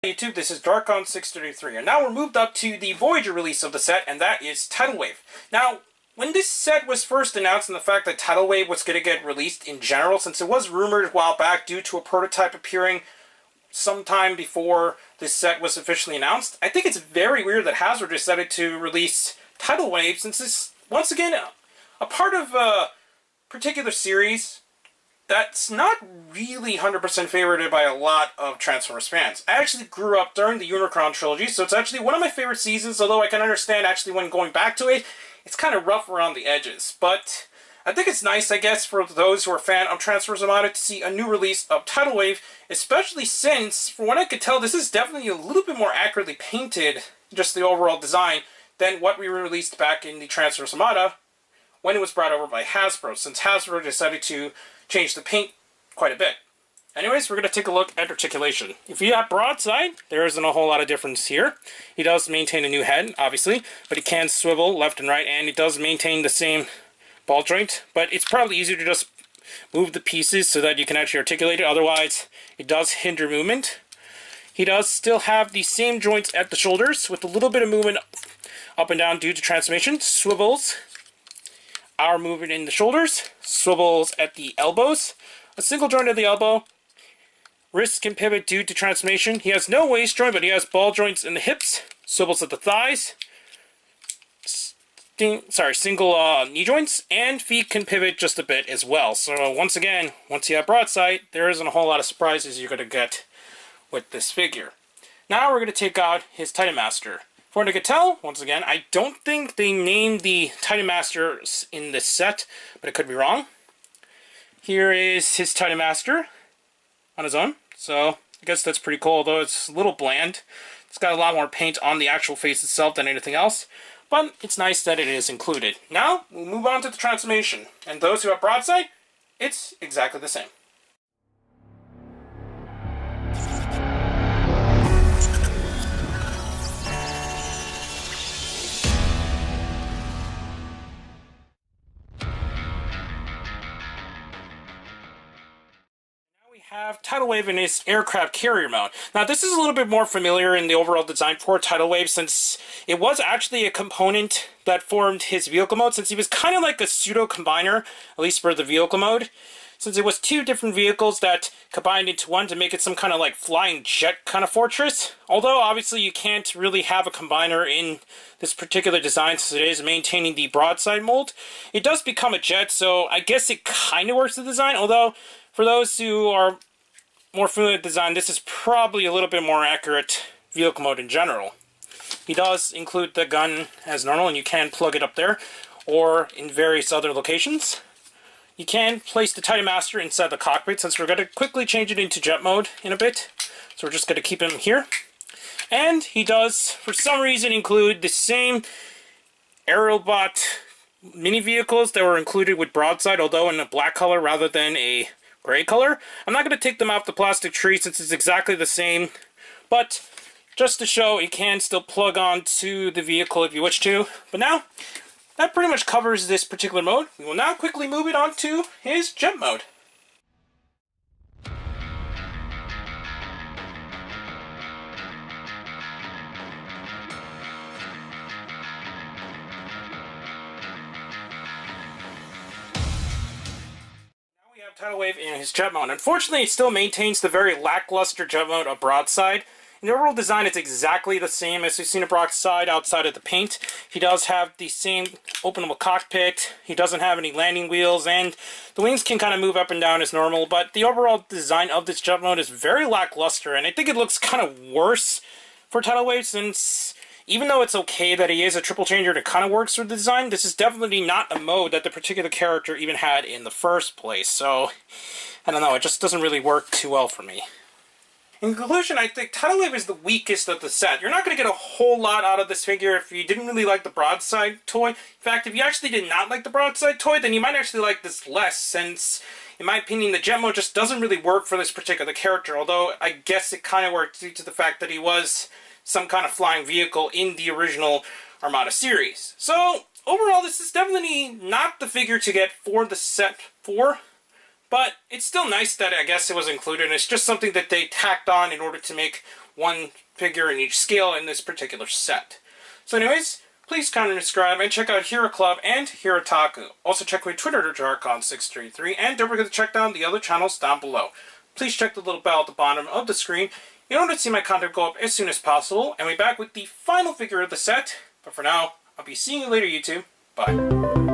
YouTube, this is Darkon633, and now we're moved up to the Voyager release of the set, and that is Tidal Wave. Now, when this set was first announced and the fact that Tidal Wave was going to get released in general, since it was rumored a while back due to a prototype appearing sometime before this set was officially announced, I think it's very weird that Hasbro decided to release Tidal Wave, since it's, once again, a part of a particular series that's not really 100% favorited by a lot of Transformers fans. I actually grew up during the Unicron trilogy, so it's actually one of my favorite seasons, although I can understand actually when going back to it, it's kind of rough around the edges. But I think it's nice, I guess, for those who are a fan of Transformers Armada to see a new release of Tidal Wave, especially since, from what I could tell, this is definitely a little bit more accurately painted, just the overall design, than what we released back in the Transformers Armada when it was brought over by Hasbro, since Hasbro decided to change the paint quite a bit. Anyways, we're going to take a look at articulation. If you have Broadside, there isn't a whole lot of difference here. He does maintain a new head, obviously, but he can swivel left and right, and it does maintain the same ball joint, but it's probably easier to just move the pieces so that you can actually articulate it. Otherwise, it does hinder movement. He does still have the same joints at the shoulders with a little bit of movement up and down due to transformation. Swivels are moving in the shoulders, swivels at the elbows, a single joint at the elbow. Wrists can pivot due to transformation. He has no waist joint, but he has ball joints in the hips, swivels at the thighs, single knee joints, and feet can pivot just a bit as well. So once again, once you have Broadside, there isn't a whole lot of surprises you're going to get with this figure. Now we're going to take out his Titan Master. For what I could tell, once again, I don't think they named the Titan Masters in this set, but it could be wrong. Here is his Titan Master on his own, so I guess that's pretty cool, although it's a little bland. It's got a lot more paint on the actual face itself than anything else, but it's nice that it is included. Now, we'll move on to the transformation, and those who have Broadside, it's exactly the same. Have Tidal Wave in his aircraft carrier mode. Now this is a little bit more familiar in the overall design for Tidal Wave, since it was actually a component that formed his vehicle mode, since he was kind of like a pseudo combiner, at least for the vehicle mode, since it was two different vehicles that combined into one to make it some kind of like flying jet kind of fortress. Although obviously you can't really have a combiner in this particular design since it is maintaining the Broadside mold. It does become a jet, so I guess it kind of works the design, although for those who are more familiar with design, this is probably a little bit more accurate vehicle mode in general. He does include the gun as normal, and you can plug it up there, or in various other locations. You can place the Titan Master inside the cockpit, since we're going to quickly change it into jet mode in a bit. So we're just going to keep him here. And he does, for some reason, include the same Aerobot mini vehicles that were included with Broadside, although in a black color rather than a gray color. I'm not going to take them off the plastic tree since it's exactly the same, but just to show, it can still plug on to the vehicle if you wish to. But now, that pretty much covers this particular mode. We will now quickly move it on to his jet mode. Tidal Wave in his jet mode. Unfortunately, it still maintains the very lackluster jet mode of Broadside. In the overall design, it's exactly the same as we've seen of Broadside outside of the paint. He does have the same openable cockpit. He doesn't have any landing wheels, and the wings can kind of move up and down as normal, but the overall design of this jet mode is very lackluster, and I think it looks kind of worse for Tidal Wave, since even though it's okay that he is a triple changer and it kind of works with the design, this is definitely not a mode that the particular character even had in the first place. So, I don't know, it just doesn't really work too well for me. In conclusion, I think Tidal Wave is the weakest of the set. You're not going to get a whole lot out of this figure if you didn't really like the Broadside toy. In fact, if you actually did not like the Broadside toy, then you might actually like this less, since, in my opinion, the jet mode just doesn't really work for this particular character, although I guess it kind of works due to the fact that he was some kind of flying vehicle in the original Armada series. So, overall, this is definitely not the figure to get for the set 4, But it's still nice that I guess it was included, and it's just something that they tacked on in order to make one figure in each scale in this particular set. So anyways, please kindly subscribe and check out Hero Club and Hirotaku. Also check my Twitter to Jarcon633, and don't forget to check down the other channels down below. Please check the little bell at the bottom of the screen in order to see my content go up as soon as possible, and we'll be back with the final figure of the set. But for now, I'll be seeing you later, YouTube. Bye.